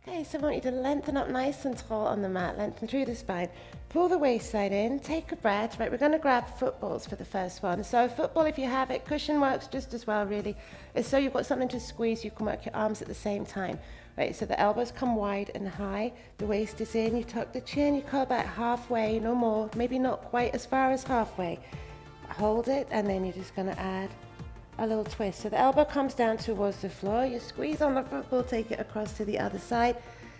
Okay, so I want you to lengthen up nice and tall on the mat, lengthen through the spine. Pull the waist side in, take a breath. Right, we're going to grab footballs for the first one. So football, if you have it, cushion works just as well, really. It's so you've got something to squeeze, you can work your arms at the same time. Right, so the elbows come wide and high, the waist is in, you tuck the chin, you curl back halfway, no more, maybe not quite as far as halfway. Hold it, and then you're just going to add a little twist. So the elbow comes down towards the floor, you squeeze on the football, take it across to the other side,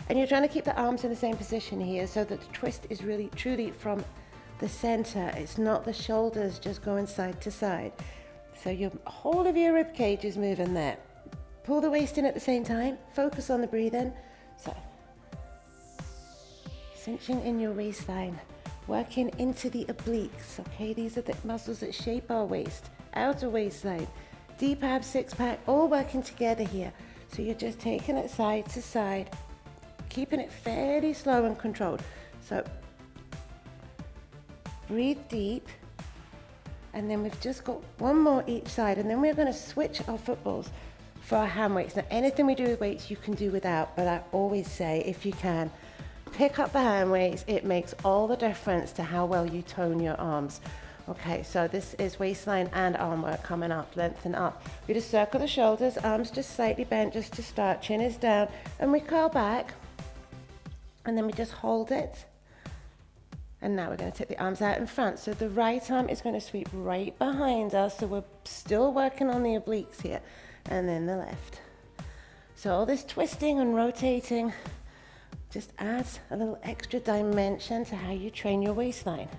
and you're trying to keep the arms in the same position here so that the twist is really truly from the center. It's not the shoulders just going side to side. So your whole of your rib cage is moving there. Pull the waist in at the same time, focus on the breathing. So cinching in your waistline, working into the obliques, okay? These are the muscles that shape our waist, outer waistline, deep abs, six pack, all working together here. So you're just taking it side to side, keeping it fairly slow and controlled. So breathe deep, and then we've just got one more each side, and then we're going to switch our footballs for our hand weights. Now anything we do with weights you can do without, but I always say if you can, pick up the hand weights. It makes all the difference to how well you tone your arms. Okay, so this is waistline and arm work coming up, lengthen up. We just circle the shoulders, arms just slightly bent just to start, chin is down, and we curl back, and then we just hold it. And now we're going to take the arms out in front. So the right arm is going to sweep right behind us, so we're still working on the obliques here, and then the left. So all this twisting and rotating just adds a little extra dimension to how you train your waistline.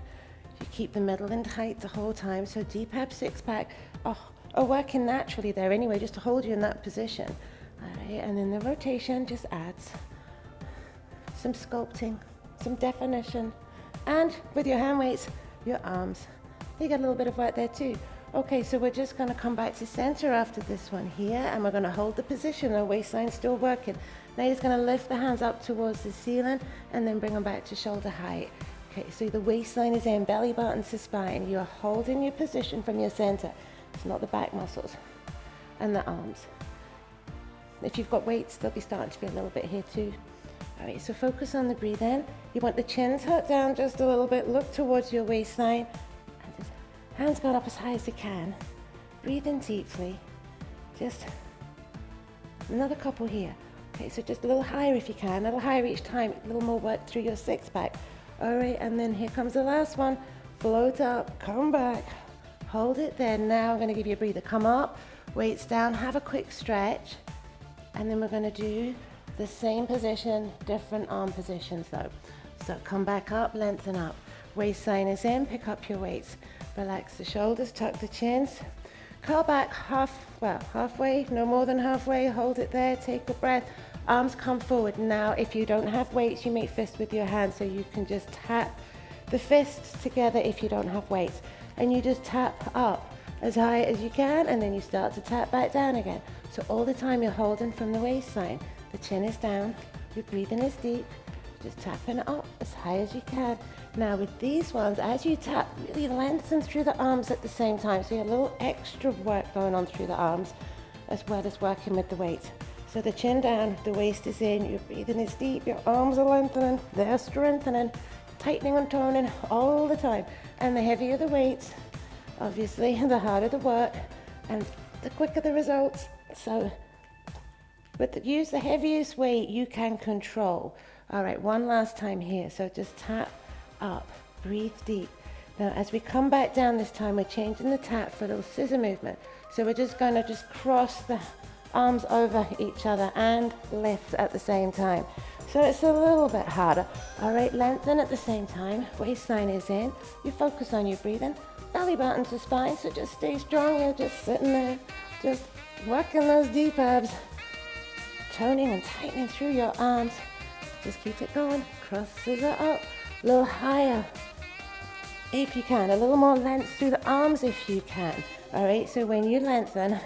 You keep the middle in tight the whole time, so deep ab, six pack are working naturally there anyway, just to hold you in that position. All right, and then the rotation just adds some sculpting, some definition, and with your hand weights, your arms, you get a little bit of work there too. Okay, so we're just going to come back to center after this one here, and we're going to hold the position. The waistline's still working. Now you're just going to lift the hands up towards the ceiling and then bring them back to shoulder height. Okay, so the waistline is in, belly button to spine. You're holding your position from your center. It's not the back muscles and the arms. If you've got weights, they'll be starting to feel a little bit here too. All right, so focus on the breathe in. You want the chin tucked down just a little bit. Look towards your waistline. And just hands going up as high as you can. Breathe in deeply. Just another couple here. Okay, so just a little higher if you can. A little higher each time. A little more work through your six pack. All right, and then here comes the last one. Float up, come back. Hold it there. Now I'm going to give you a breather. Come up, weights down, have a quick stretch. And then we're going to do the same position, different arm positions though. So come back up, lengthen up. Waistline is in, pick up your weights. Relax the shoulders, tuck the chins. Curl back halfway, no more than halfway. Hold it there, take a breath. Arms come forward. Now, if you don't have weights, you make fists with your hands, so you can just tap the fists together if you don't have weights. And you just tap up as high as you can, and then you start to tap back down again. So all the time you're holding from the waistline. The chin is down, your breathing is deep, just tapping it up as high as you can. Now with these ones, as you tap, really lengthen through the arms at the same time, so you have a little extra work going on through the arms, as well as working with the weights. So the chin down, the waist is in, your breathing is deep, your arms are lengthening, they're strengthening, tightening and toning all the time. And the heavier the weights, obviously, the harder the work, and the quicker the results. So use the heaviest weight you can control. All right, one last time here. So just tap up, breathe deep. Now, as we come back down this time, we're changing the tap for a little scissor movement. So we're just going to just cross the arms over each other and lift at the same time. So it's a little bit harder. All right, lengthen at the same time. Waistline is in. You focus on your breathing. Belly button to spine, so just stay strong. You're just sitting there, just working those deep abs. Toning and tightening through your arms. Just keep it going. Cross scissor up. A little higher if you can. A little more length through the arms if you can. All right, so when you lengthen,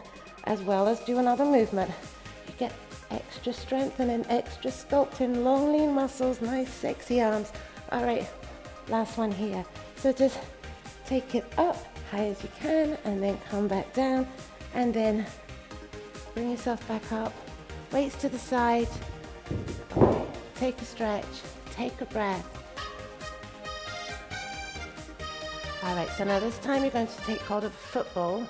as well as do another movement, you get extra strengthening, extra sculpting, long lean muscles, nice sexy arms. All right, last one here. So just take it up high as you can, and then come back down, and then bring yourself back up. Weights to the side, Okay. Take a stretch, take a breath. All right, so now this time you're going to take hold of a football.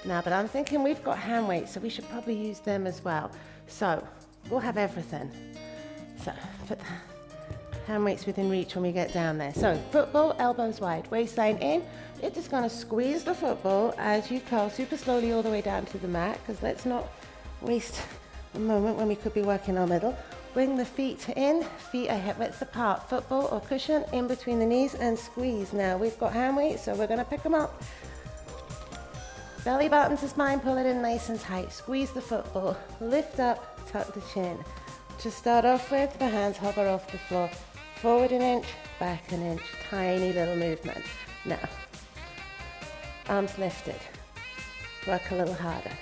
Now, but I'm thinking we've got hand weights, so we should probably use them as well. So we'll have everything. So put the hand weights within reach when we get down there. So football, elbows wide, waistline in. You're just going to squeeze the football as you curl super slowly all the way down to the mat, because let's not waste a moment when we could be working our middle. Bring the feet in, feet are hip width apart, football or cushion in between the knees and squeeze. Now we've got hand weights, so we're going to pick them up. Belly button to spine, pull it in nice and tight. Squeeze the football, lift up, tuck the chin. To start off with, the hands hover off the floor. Forward an inch, back an inch, tiny little movement. Now, arms lifted, work a little harder,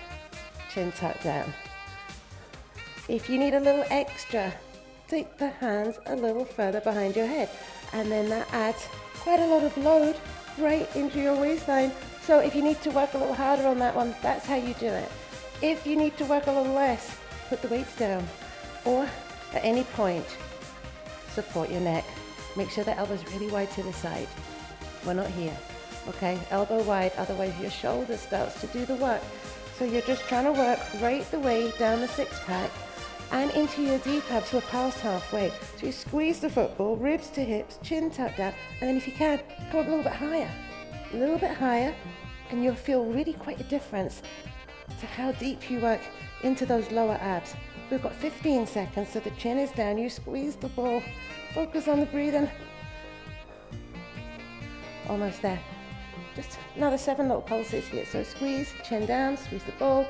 chin tucked down. If you need a little extra, take the hands a little further behind your head, and then that adds quite a lot of load right into your waistline. So if you need to work a little harder on that one, that's how you do it. If you need to work a little less, put the weights down, or at any point, support your neck. Make sure the elbow's really wide to the side. We're not here, okay? Elbow wide, otherwise your shoulder starts to do the work. So you're just trying to work right the way down the six pack and into your deep abs. We're past halfway. So you squeeze the football, ribs to hips, chin tucked down, and then if you can, come up a little bit higher, and you'll feel really quite a difference to how deep you work into those lower abs. We've got 15 seconds, so the chin is down, you squeeze the ball, focus on the breathing. Almost there. Just another 7 little pulses here. So squeeze, chin down, squeeze the ball,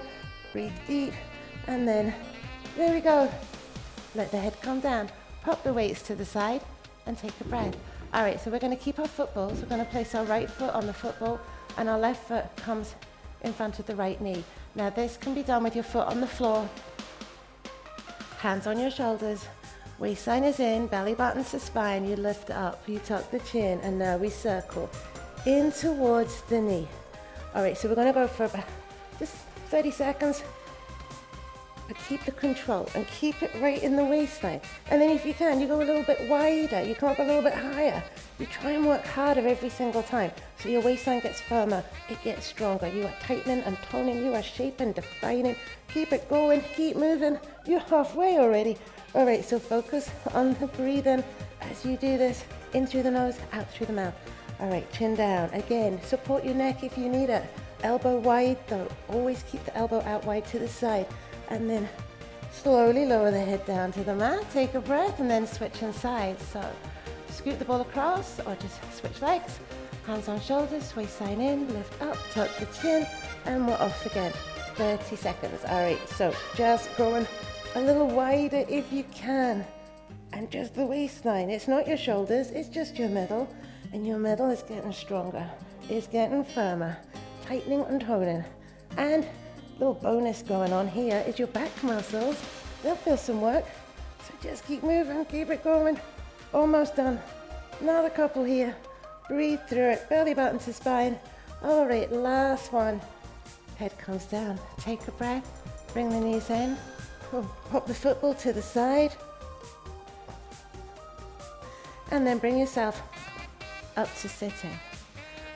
breathe deep, and then there we go. Let the head come down. Pop the weights to the side and take a breath. All right, so we're going to keep our footballs. We're going to place our right foot on the football and our left foot comes in front of the right knee. Now this can be done with your foot on the floor, hands on your shoulders, waistline is in, belly buttons to spine, you lift up, you tuck the chin, and now we circle in towards the knee. All right, so we're going to go for about just 30 seconds. But keep the control and keep it right in the waistline. And then if you can, you go a little bit wider, you come up a little bit higher. You try and work harder every single time. So your waistline gets firmer, it gets stronger. You are tightening and toning, you are shaping, defining. Keep it going, keep moving. You're halfway already. All right, so focus on the breathing as you do this. In through the nose, out through the mouth. All right, chin down. Again, support your neck if you need it. Elbow wide though. Always keep the elbow out wide to the side. And then slowly lower the head down to the mat, take a breath, and then switching sides. So scoot the ball across or just switch legs. Hands on shoulders, waistline in, lift up, tuck the chin, and we're off again. 30 seconds. All right, so just going a little wider if you can. And just the waistline. It's not your shoulders, it's just your middle. And your middle is getting stronger. It's getting firmer, tightening and toning. And little bonus going on here is your back muscles. They'll feel some work. So just keep moving, keep it going. Almost done. Another couple here. Breathe through it, belly button to spine. All right, last one. Head comes down. Take a breath, bring the knees in. Pop the football to the side. And then bring yourself up to sitting.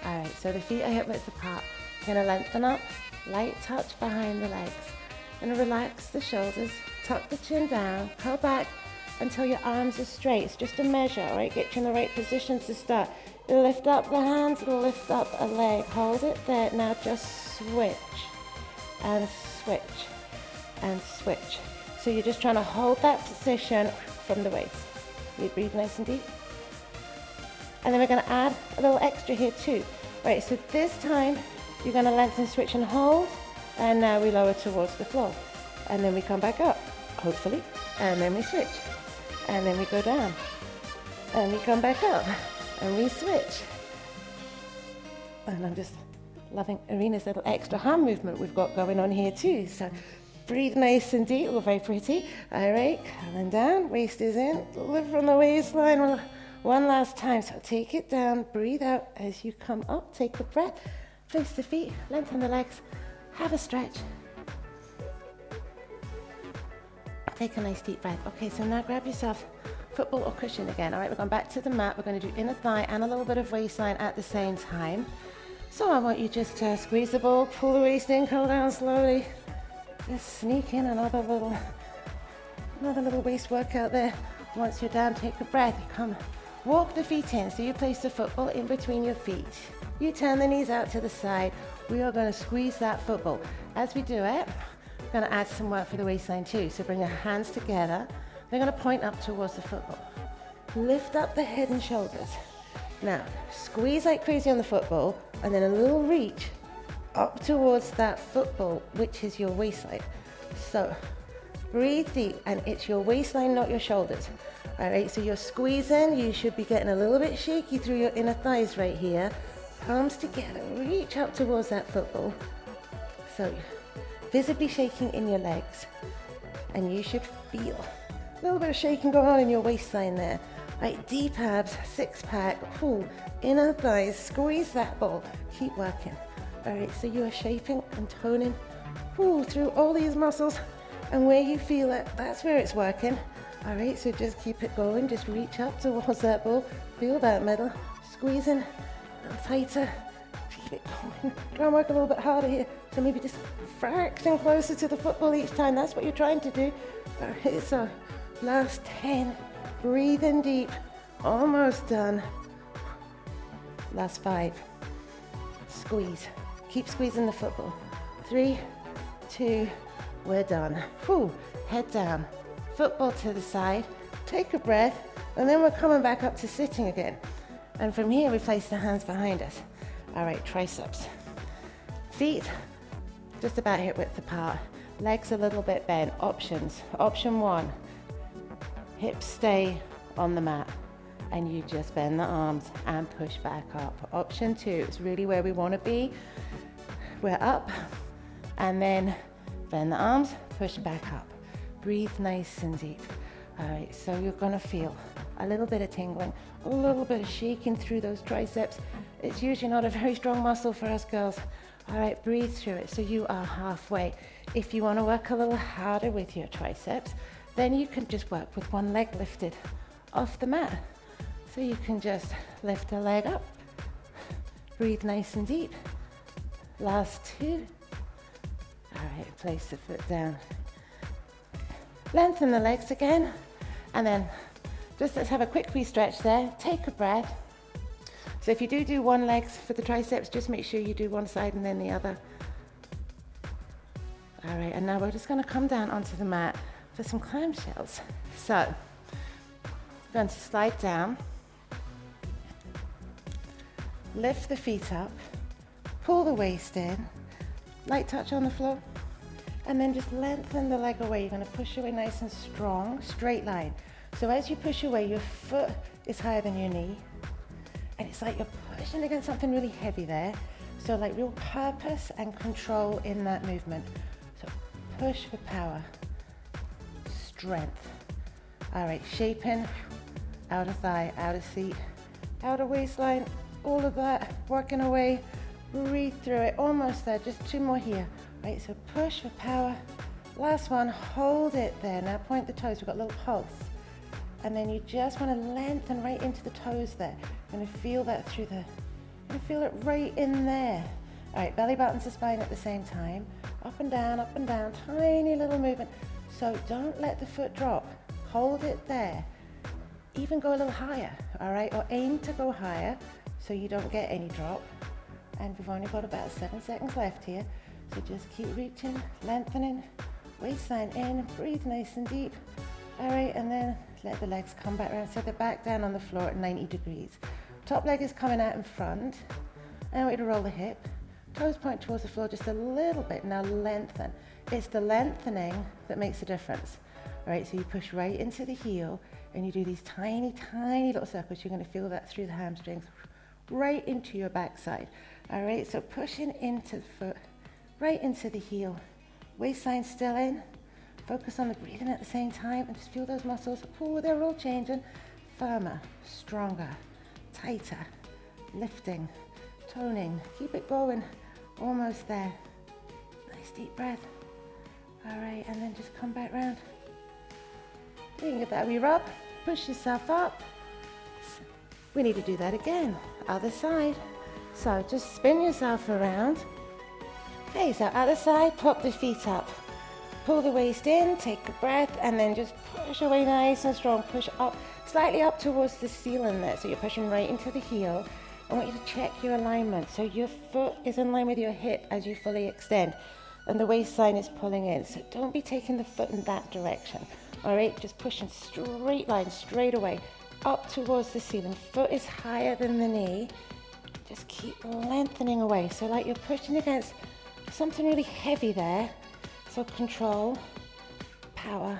All right, so the feet are hip width apart. You're gonna lengthen up. Light touch behind the legs, and relax the shoulders, tuck the chin down, curl back until your arms are straight. It's just a measure, all right? Get you in the right position to start. Lift up the hands, lift up a leg, hold it there. Now just switch and switch and switch. So you're just trying to hold that position from the waist. You breathe nice and deep. And then we're gonna add a little extra here too. Right, so this time, you're going to lengthen, switch and hold, and now we lower towards the floor. And then we come back up, hopefully, and then we switch. And then we go down, and we come back up, and we switch. And I'm just loving Arena's little extra hand movement we've got going on here too. So breathe nice and deep, we're very pretty. All right, coming down, waist is in, lift from the waistline. One last time, so take it down, breathe out as you come up, take a breath. Place the feet, lengthen the legs, have a stretch. Take a nice deep breath. Okay, so now grab yourself football or cushion again. All right, we're going back to the mat. We're going to do inner thigh and a little bit of waistline at the same time. So I want you just to squeeze the ball, pull the waist in, curl down slowly. Just sneak in another little waist workout there. Once you're down, take a breath. You come, walk the feet in. So you place the football in between your feet. You turn the knees out to the side. We are going to squeeze that football. As we do it, we're going to add some work for the waistline too. So bring your hands together. They're going to point up towards the football. Lift up the head and shoulders. Now, squeeze like crazy on the football, and then a little reach up towards that football, which is your waistline. So breathe deep, and it's your waistline, not your shoulders. All right, so you're squeezing. You should be getting a little bit shaky through your inner thighs right here. Palms together, reach up towards that football. So visibly shaking in your legs, and you should feel a little bit of shaking going on in your waistline there. Right, deep abs, six pack, inner thighs, squeeze that ball, keep working. All right, so you are shaping and toning through all these muscles, and where you feel it, that's where it's working. All right, so just keep it going, just reach up towards that ball, feel that middle, squeezing, a little tighter, keep it going. Try and work a little bit harder here, so maybe just a fraction closer to the football each time, that's what you're trying to do. All right, so last 10, breathe in deep, almost done. Last 5, squeeze, keep squeezing the football. 3, 2, we're done. Head down, football to the side, take a breath, and then we're coming back up to sitting again. And from here, we place the hands behind us. All right, triceps. Feet, just about hip width apart. Legs a little bit bent. Options. Option 1, hips stay on the mat, and you just bend the arms and push back up. Option 2, it's really where we want to be. We're up, and then bend the arms, push back up. Breathe nice and deep. All right, so you're gonna feel a little bit of tingling, a little bit of shaking through those triceps. It's usually not a very strong muscle for us girls. All right, breathe through it. So you are halfway. If you wanna work a little harder with your triceps, then you can just work with one leg lifted off the mat. So you can just lift a leg up, breathe nice and deep. Last 2. All right, place the foot down. Lengthen the legs again, and then just let's have a quick re-stretch there. Take a breath. So if you do one leg for the triceps, just make sure you do one side and then the other. All right, and now we're just gonna come down onto the mat for some clamshells. So, I'm going to slide down, lift the feet up, pull the waist in, light touch on the floor, and then just lengthen the leg away. You're gonna push away nice and strong, straight line. So as you push away, your foot is higher than your knee, and it's like you're pushing against something really heavy there. So like real purpose and control in that movement. So push for power, strength. All right, shaping, outer thigh, outer seat, outer waistline, all of that, working away. Breathe through it, almost there, just 2 more here. Right, so push for power. Last one, hold it there. Now point the toes, we've got a little pulse. And then you just want to lengthen right into the toes there. You're going to feel that through the, you're going to feel it right in there. All right, belly button to spine at the same time. Up and down, tiny little movement. So don't let the foot drop. Hold it there. Even go a little higher, all right? Or aim to go higher so you don't get any drop. And we've only got about 7 seconds left here. So just keep reaching, lengthening, waistline in, breathe nice and deep. All right, and then let the legs come back around. So they're back down on the floor at 90 degrees. Top leg is coming out in front. And I want you to roll the hip. Toes point towards the floor just a little bit. Now lengthen. It's the lengthening that makes a difference. All right, so you push right into the heel and you do these tiny, tiny little circles. You're gonna feel that through the hamstrings, right into your backside. All right, so pushing into the foot, right into the heel. Waistline still in. Focus on the breathing at the same time and just feel those muscles. Oh, they're all changing. Firmer, stronger, tighter, lifting, toning. Keep it going. Almost there. Nice deep breath. All right, and then just come back round. Give that a wee rub, push yourself up. We need to do that again, other side. So just spin yourself around. Okay, so other side, pop the feet up. Pull the waist in, take a breath, and then just push away nice and strong. Push up, slightly up towards the ceiling there. So you're pushing right into the heel. I want you to check your alignment. So your foot is in line with your hip as you fully extend. And the waistline is pulling in. So don't be taking the foot in that direction. All right, just pushing straight line, straight away, up towards the ceiling. Foot is higher than the knee. Just keep lengthening away. So like you're pushing against something really heavy there. So control, power,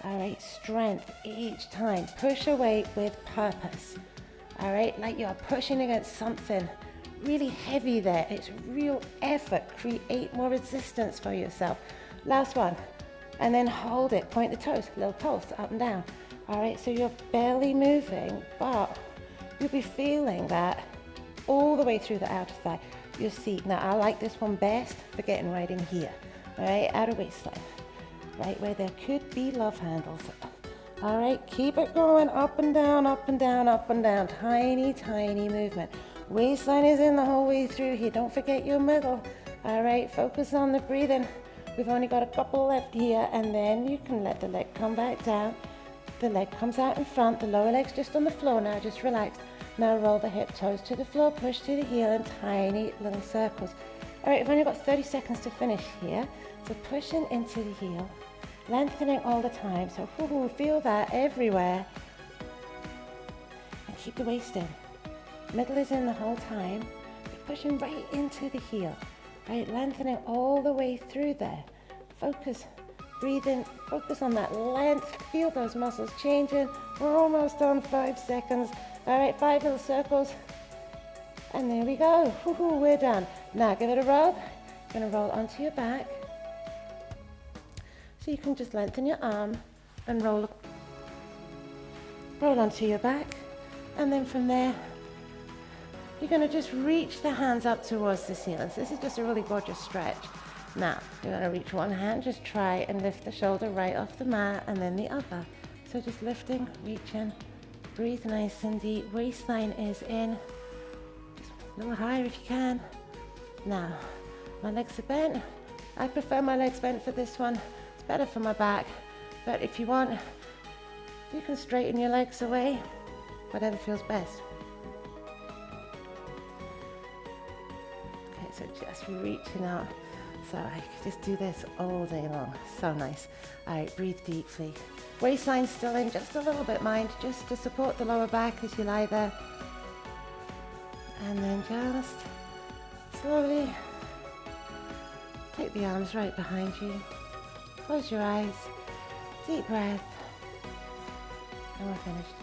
all right, strength each time. Push away with purpose, all right, like you're pushing against something really heavy there. It's real effort. Create more resistance for yourself. Last one, and then hold it. Point the toes, little pulse up and down. All right, so you're barely moving, but you'll be feeling that all the way through the outer thigh, your seat. Now, I like this one best for getting right in here. All right, outer waistline, right where there could be love handles. All right, keep it going, up and down, up and down, up and down. Tiny, tiny movement. Waistline is in the whole way through here. Don't forget your middle. All right, focus on the breathing. We've only got a couple left here, and then you can let the leg come back down. The leg comes out in front, the lower leg's just on the floor now, just relax. Now roll the hip toes to the floor, push to the heel in tiny little circles. All right, we've only got 30 seconds to finish here. So pushing into the heel, lengthening all the time. So feel that everywhere. And keep the waist in. Middle is in the whole time. You're pushing right into the heel, right? Lengthening all the way through there. Focus, breathe in, focus on that length. Feel those muscles changing. We're almost on 5 seconds. All right, 5 little circles. And there we go. We're done. Now give it a rub. You're gonna roll onto your back. So you can just lengthen your arm and roll onto your back. And then from there, you're gonna just reach the hands up towards the ceiling. So this is just a really gorgeous stretch. Now, you're gonna reach one hand, just try and lift the shoulder right off the mat, and then the other. So just lifting, reaching, breathe nice and deep. Waistline is in. Just a little higher if you can. Now, my legs are bent. I prefer my legs bent for this one. It's better for my back. But if you want, you can straighten your legs away, whatever feels best. Okay, so just reaching out. So I could just do this all day long. So nice. All right, breathe deeply. Waistline still in just a little bit, mind, just to support the lower back as you lie there. And then just slowly take the arms right behind you. Close your eyes. Deep breath. And we're finished.